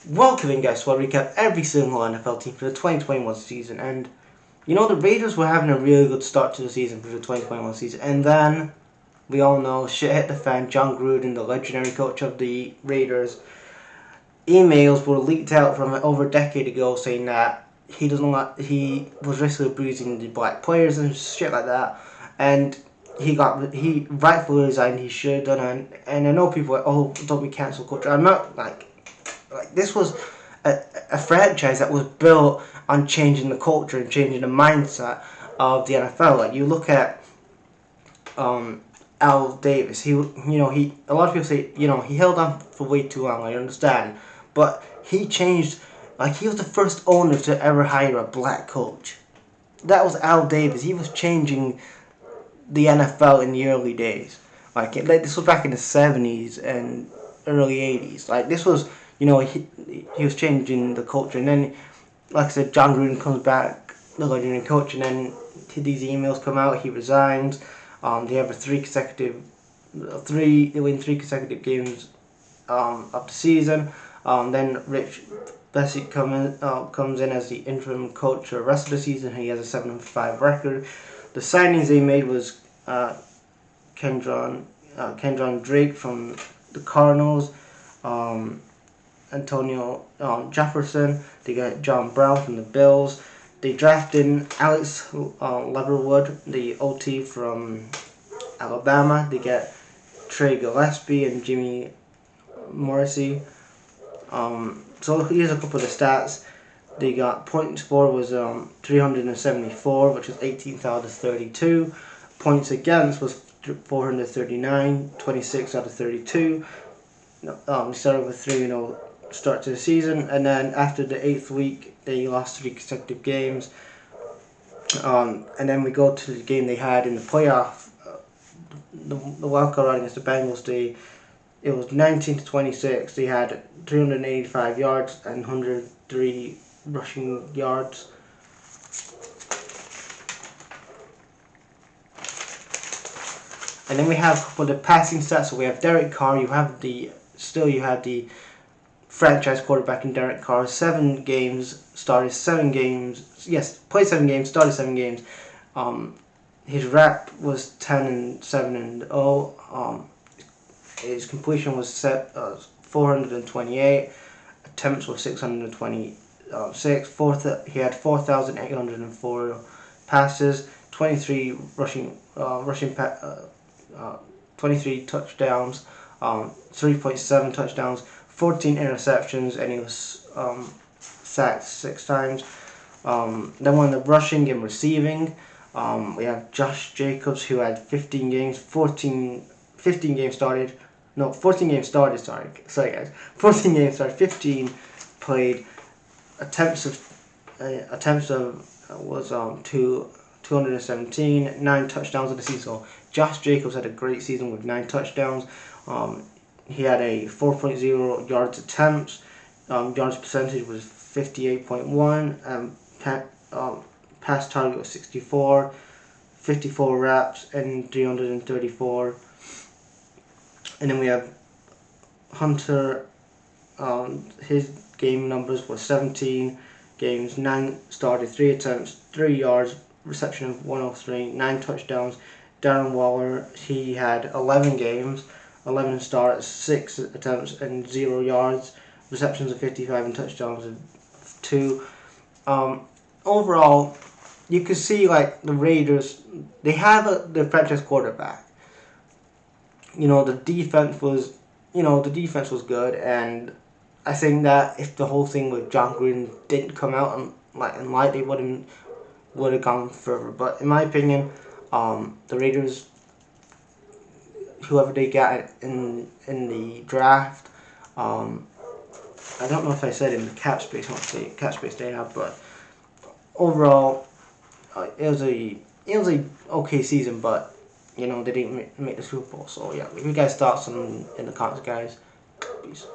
Welcome in, guys, where we recap every single NFL team for the 2021 season. And the Raiders were having a really good start to the season for the 2021 season, and then we all know shit hit the fan. John Gruden, the legendary coach of the Raiders, emails were leaked out from over a decade ago saying that he was risking abusing the black players and shit like that, and he rightfully resigned. He should have done it. And I know people are like, oh, don't be cancel culture. I'm not like this was a franchise that was built on changing the culture and changing the mindset of the NFL. Like you look at Al Davis. He a lot of people say he held on for way too long. I understand, but he changed. Like he was the first owner to ever hire a black coach. That was Al Davis. He was changing the NFL in the early days. Like this was back in the 70s and early 80s. Like this was he was changing the culture, and then like I said, John Gruden comes back, the legendary coach, and then these emails come out. He resigns. They have they win three consecutive games of the season. Then Rich Bessick comes in as the interim coach for the rest of the season. He has a 7-5 record. The signings they made was Kendron Drake from the Cardinals, Antonio Jefferson. They got John Brown from the Bills. They drafted Alex Leatherwood, the OT from Alabama. They get Trey Gillespie and Jimmy Morrissey. So here's a couple of the stats. They got points for was 374, which was 18th out of 32. Points against was 439, 26 out of 32. We started with 3-0 start to the season, and then after the 8th week, they lost 3 consecutive games. And then we go to the game they had in the playoff, the wildcard round against the Bengals. It was 19-26. They had 385 yards and 103 rushing yards. And then we have for the passing stats. So we have Derek Carr. You have the franchise quarterback in Derek Carr. 7 games started, 7 games. Yes, played 7 games, started 7 games. His rep was 10-7-0. His completion was 428. Attempts were 626. He had 4,804 passes, 23 23 touchdowns, 3.7 touchdowns, 14 interceptions, and he was sacked 6 times. Then on the rushing and receiving, we have Josh Jacobs, who had 15 games started. No, 14 games started, sorry guys. 14 games started, 15 played. Attempts was 217, 9 touchdowns in the season. So Josh Jacobs had a great season with 9 touchdowns. He had a 4.0 yards attempts. Yards percentage was 58.1. Pass target was 64. 54 reps and 334. And then we have Hunter. His game numbers were 17 games, 9 started, 3 attempts, 3 yards, reception of 103, 9 touchdowns. Darren Waller, he had 11 games, 11 starts, 6 attempts, and 0 yards, receptions of 55, and touchdowns of 2. Overall, you can see like the Raiders, they have the franchise quarterback. The defense was good, and I think that if the whole thing with John Gruden didn't come out and light, they would have gone further. But in my opinion, the Raiders, whoever they got in the draft, I don't know if I said in the cap space, what cap space they have, but overall, it was a okay season, but they didn't make the Super Bowl. So yeah, leave you guys thoughts in the comments, guys. Peace.